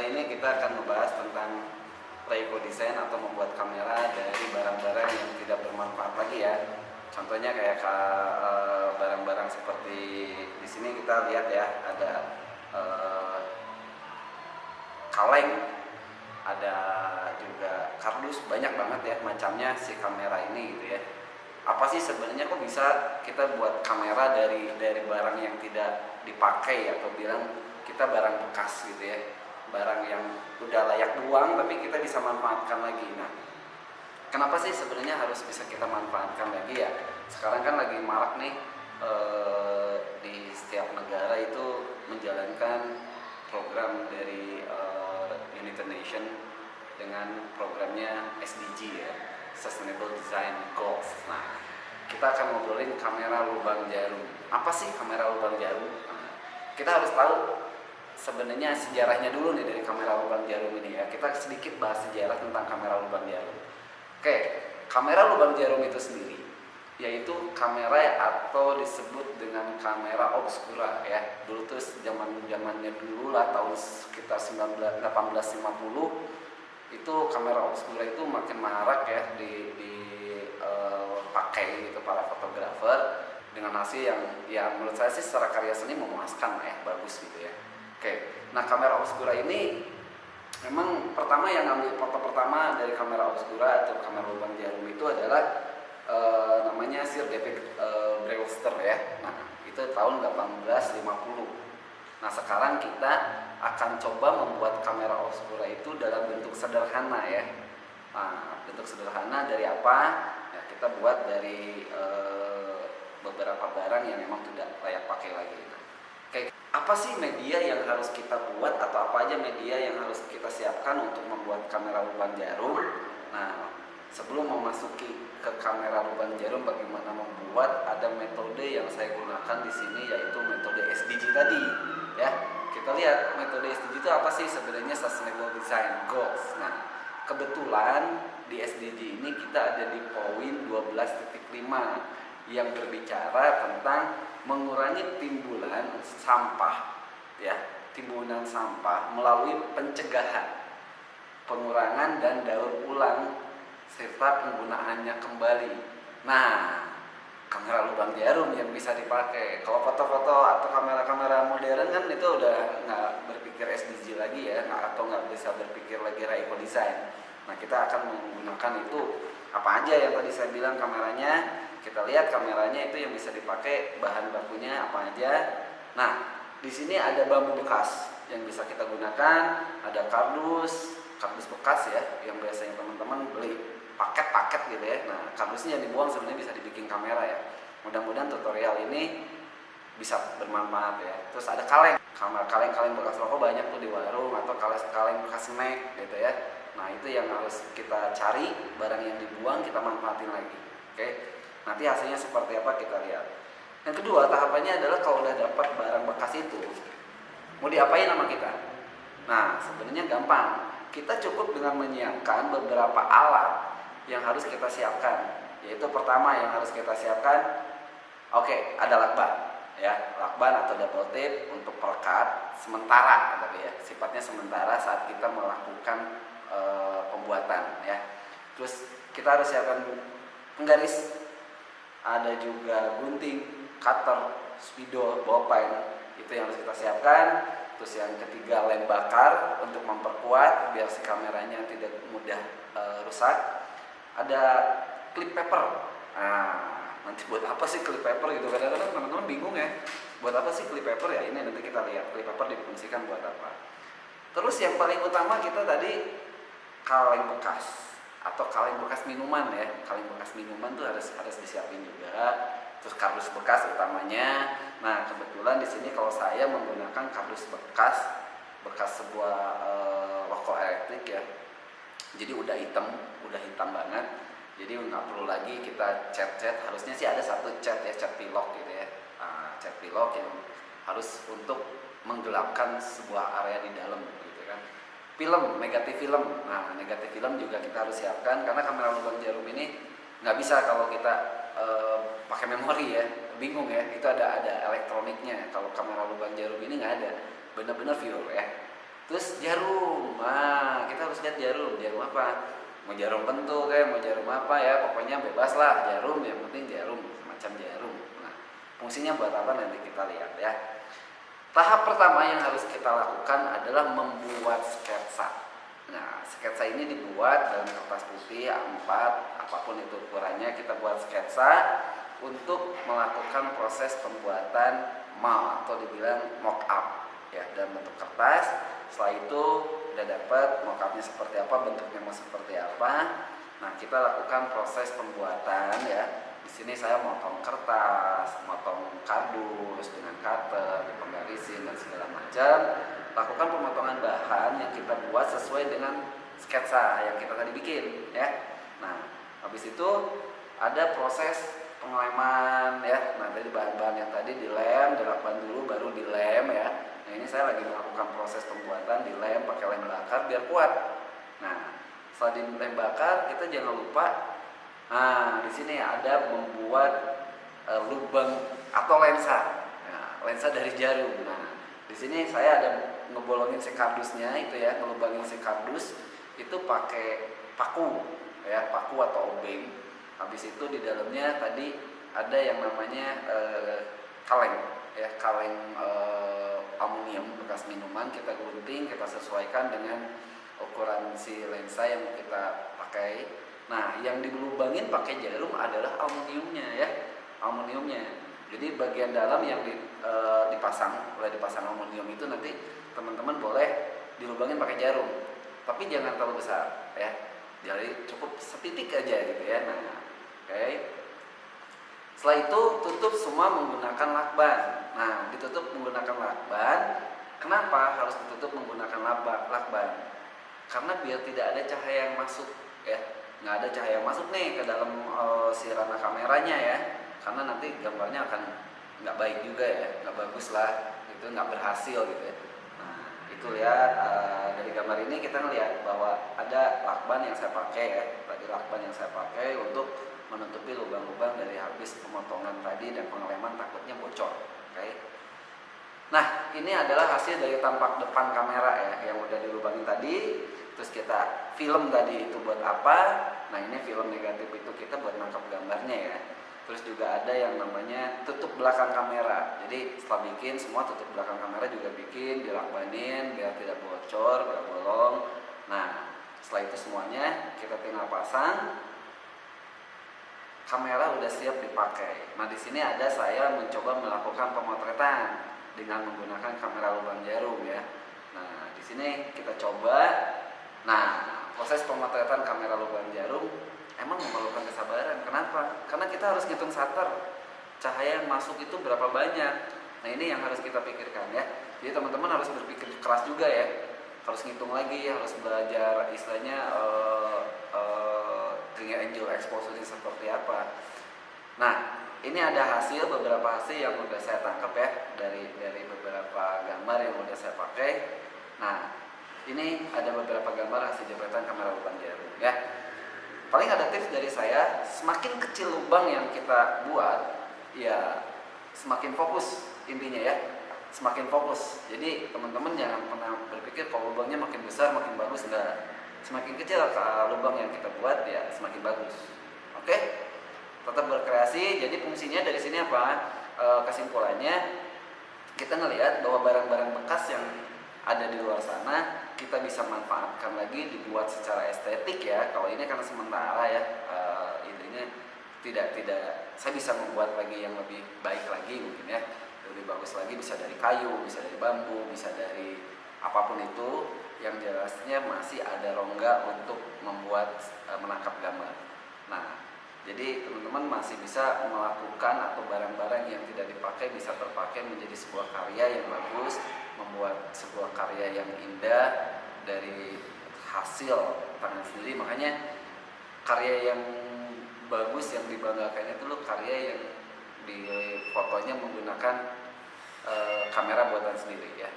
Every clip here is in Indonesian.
kali ini kita akan membahas tentang pre-eco design atau membuat kamera dari barang-barang yang tidak bermanfaat lagi ya. Contohnya kayak barang-barang seperti di sini kita lihat ya, ada kaleng, ada juga kardus, banyak banget ya macamnya si kamera ini gitu ya. Apa sih sebenarnya kok bisa kita buat kamera dari barang yang tidak dipakai atau bilang kita barang bekas gitu ya, barang yang udah layak buang tapi kita bisa manfaatkan lagi. Nah, kenapa sih sebenarnya harus bisa kita manfaatkan lagi ya? Sekarang kan lagi marak nih di setiap negara itu menjalankan program dari United Nations dengan programnya SDG ya, Sustainable Design Goals. Nah, kita akan ngobrolin kamera lubang jarum. Apa sih kamera lubang jarum? Nah, kita harus tahu sebenarnya sejarahnya dulu nih dari kamera lubang jarum ini ya. Kita sedikit bahas sejarah tentang kamera lubang jarum. Oke, kamera lubang jarum itu sendiri yaitu kamera atau disebut dengan kamera obscura ya. Dulu tuh zamannya dulu lah, tahun sekitar 1850 itu kamera obscura itu makin marak ya dipakai gitu para fotografer dengan hasil yang menurut saya sih secara karya seni memuaskan ya, bagus gitu ya. Oke, nah kamera obscura ini memang pertama yang ngambil foto pertama dari kamera obscura atau kamera lubang jarum itu adalah namanya Sir David Brewster ya. Nah, itu tahun 1850. Nah, sekarang kita akan coba membuat kamera obscura itu dalam bentuk sederhana ya. Nah, bentuk sederhana dari apa? Ya, kita buat dari beberapa barang yang memang tidak layak pakai lagi. Nah, oke, apa sih media yang harus kita buat atau apa aja media yang harus kita siapkan untuk membuat kamera lubang jarum? Nah, sebelum memasuki ke kamera lubang jarum bagaimana membuat, ada metode yang saya gunakan di sini yaitu metode SDG tadi ya. Kita lihat metode SDG itu apa sih sebenarnya, Sustainable Design Goals. Nah, kebetulan di SDG ini kita ada di poin 12.5 yang berbicara tentang mengurangi timbulan sampah ya, timbulan sampah melalui pencegahan, pengurangan dan daur ulang serta penggunaannya kembali. Nah, kamera lubang jarum yang bisa dipakai. Kalau foto-foto atau kamera-kamera modern kan itu udah nggak berpikir SDG lagi ya, atau nggak bisa berpikir lagi eco design. Nah, kita akan menggunakan itu apa aja yang tadi saya bilang kameranya. Kita lihat kameranya itu yang bisa dipakai, bahan bakunya apa aja. Nah, di sini ada bambu bekas yang bisa kita gunakan, ada kardus bekas ya, yang biasanya teman-teman beli paket-paket gitu ya. Nah, kardusnya yang dibuang sebenarnya bisa dibikin kamera ya. Mudah-mudahan tutorial ini bisa bermanfaat ya. Terus ada kaleng bekas rokok banyak tuh di warung, atau kaleng bekas snack gitu ya. Nah, itu yang harus kita cari, barang yang dibuang kita manfaatin lagi. Oke. Nanti hasilnya seperti apa kita lihat. Yang kedua, tahapannya adalah kalau udah dapat barang bekas itu, mau diapain sama kita? Nah, sebenarnya gampang. Kita cukup dengan menyiapkan beberapa alat yang harus kita siapkan. Yaitu pertama yang harus kita siapkan, ada lakban ya, lakban atau double tape untuk perekat sementara tapi ya, sifatnya sementara saat kita melakukan pembuatan ya. Terus kita harus siapkan penggaris, ada juga gunting, cutter, spidol, ballpen, itu yang harus kita siapkan. Terus yang ketiga, lem bakar untuk memperkuat biar si kameranya tidak mudah rusak. Ada clip paper. Nah, nanti buat apa sih clip paper gitu? Kadang-kadang teman-teman bingung ya, buat apa sih clip paper ya? Ini nanti kita lihat clip paper difungsikan buat apa. Terus yang paling utama kita tadi kaleng bekas atau kaleng bekas minuman ya. Kaleng bekas minuman tuh harus disiapin juga. Terus kardus bekas utamanya. Nah, kebetulan di sini kalau saya menggunakan kardus bekas sebuah rokok elektrik ya. Jadi udah hitam banget. Jadi nggak perlu lagi kita cat. Harusnya sih ada satu cat ya, cat pilok gitu ya. Nah, cat pilok yang harus untuk menggelapkan sebuah area di dalam gitu kan. Film, negatif film. Nah, negatif film juga kita harus siapkan karena kamera lubang jarum ini nggak bisa kalau kita pakai memori ya, bingung ya. Itu ada elektroniknya. Kalau kamera lubang jarum ini nggak ada, benar-benar pure ya. Terus jarum, nah kita harus lihat jarum apa? Mau jarum bentuk kayak mau jarum apa ya, pokoknya bebas lah jarum, yang penting jarum, semacam jarum. Nah, fungsinya buat apa nanti kita lihat ya. Tahap pertama yang harus kita lakukan adalah membuat sketsa. Nah, sketsa ini dibuat dalam kertas putih A4, apapun itu ukurannya, kita buat sketsa untuk melakukan proses pembuatan mal atau dibilang mock up ya, dalam bentuk kertas. Setelah itu udah dapat mock upnya seperti apa, bentuknya mau seperti apa. Nah, kita lakukan proses pembuatan ya. Di sini saya motong kertas, motong kardus dengan cutter, dipengarisin dan segala macam. Lakukan pemotongan bahan yang kita buat sesuai dengan sketsa yang kita tadi bikin ya. Nah, habis itu ada proses pengeleman ya. Nah, dari bahan-bahan yang tadi dilem, dilakban dulu baru dilem ya. Nah, ini saya lagi melakukan proses pembuatan dilem pakai lem bakar biar kuat. Nah, setelah dilem bakar kita jangan lupa, nah di sini ada membuat lubang atau lensa. Nah, lensa dari jarum. Nah, di sini saya ada ngebolongin si kardusnya itu ya, ngelubangin si kardus itu pakai paku ya, paku atau obeng. Habis itu di dalamnya tadi ada yang namanya kaleng ya, kaleng aluminium bekas minuman, kita gunting, kita sesuaikan dengan ukuran si lensa yang kita pakai. Nah, yang dilubangin pakai jarum adalah aluminiumnya ya, aluminiumnya. Jadi bagian dalam yang dipasang aluminium itu nanti teman-teman boleh dilubangin pakai jarum, tapi jangan terlalu besar ya. Jadi cukup setitik aja gitu ya. Nah, oke. Setelah itu tutup semua menggunakan lakban. Nah, ditutup menggunakan lakban. Kenapa harus ditutup menggunakan lakban? Karena biar tidak ada cahaya yang masuk ya. Nggak ada cahaya yang masuk nih ke dalam si ranah kameranya ya. Karena nanti gambarnya akan nggak baik juga ya, nggak bagus lah, itu nggak berhasil gitu ya. Nah, itu lihat dari gambar ini kita ngelihat bahwa ada lakban yang saya pakai ya. Tadi lakban yang saya pakai untuk menutupi lubang-lubang dari habis pemotongan tadi dan pengeleman, takutnya bocor. Oke. Nah, ini adalah hasil dari tampak depan kamera ya, yang udah dilubangin tadi. Terus kita film tadi itu buat apa? Nah, ini film negatif itu kita buat nangkap gambarnya ya. Terus juga ada yang namanya tutup belakang kamera. Jadi setelah bikin semua tutup belakang kamera juga bikin, dilakbanin biar tidak bocor, tidak bolong. Nah, setelah itu semuanya kita tinggal pasang. Kamera udah siap dipakai. Nah, di sini ada saya mencoba melakukan pemotretan dengan menggunakan kamera lubang jarum ya. Nah, di sini kita coba. Nah, proses pemotretan kamera lubang jarum emang memerlukan kesabaran. Kenapa? Karena kita harus ngitung shutter. Cahaya yang masuk itu berapa banyak. Nah, ini yang harus kita pikirkan ya. Jadi teman-teman harus berpikir keras juga ya. Harus ngitung lagi, harus belajar istilahnya three angle exposure seperti apa. Nah, ini ada hasil, beberapa hasil yang udah saya tangkap ya dari beberapa gambar yang udah saya pakai. Nah, ini ada beberapa gambar hasil jepretan kamera lubang jarum ya. Paling ada tips dari saya, semakin kecil lubang yang kita buat, ya semakin fokus intinya ya, semakin fokus. Jadi teman-teman jangan pernah berpikir kalau lubangnya makin besar makin bagus, enggak. Semakin kecil lubang yang kita buat ya semakin bagus. Oke? Tetap berkreasi. Jadi fungsinya dari sini apa? Kesimpulannya kita ngelihat bahwa barang-barang bekas yang ada di luar sana kita bisa manfaatkan lagi, dibuat secara estetik ya. Kalau ini karena sementara ya, intinya tidak saya bisa membuat lagi yang lebih baik lagi mungkin ya, lebih bagus lagi, bisa dari kayu, bisa dari bambu, bisa dari apapun itu, yang jelasnya masih ada rongga untuk membuat menangkap gambar. Nah, jadi teman-teman masih bisa melakukan atau barang-barang yang tidak dipakai bisa terpakai menjadi sebuah karya yang bagus, membuat sebuah karya yang indah dari hasil tangan sendiri. Makanya karya yang bagus yang dibanggakan itu loh karya yang di fotonya menggunakan kamera buatan sendiri ya.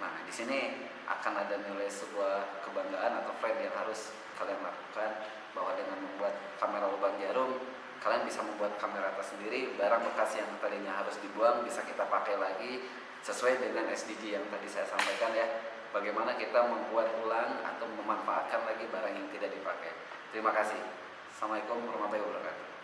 Nah, di sini akan ada nilai sebuah kebanggaan atau pride yang harus kalian lakukan, bahwa dengan membuat kamera lubang jarum kalian bisa membuat kamera tersendiri. Barang bekas yang tadinya harus dibuang bisa kita pakai lagi sesuai dengan SDG yang tadi saya sampaikan ya. bagaimana kita membuat ulang atau memanfaatkan lagi barang yang tidak dipakai. Terima kasih. Assalamualaikum warahmatullahi wabarakatuh.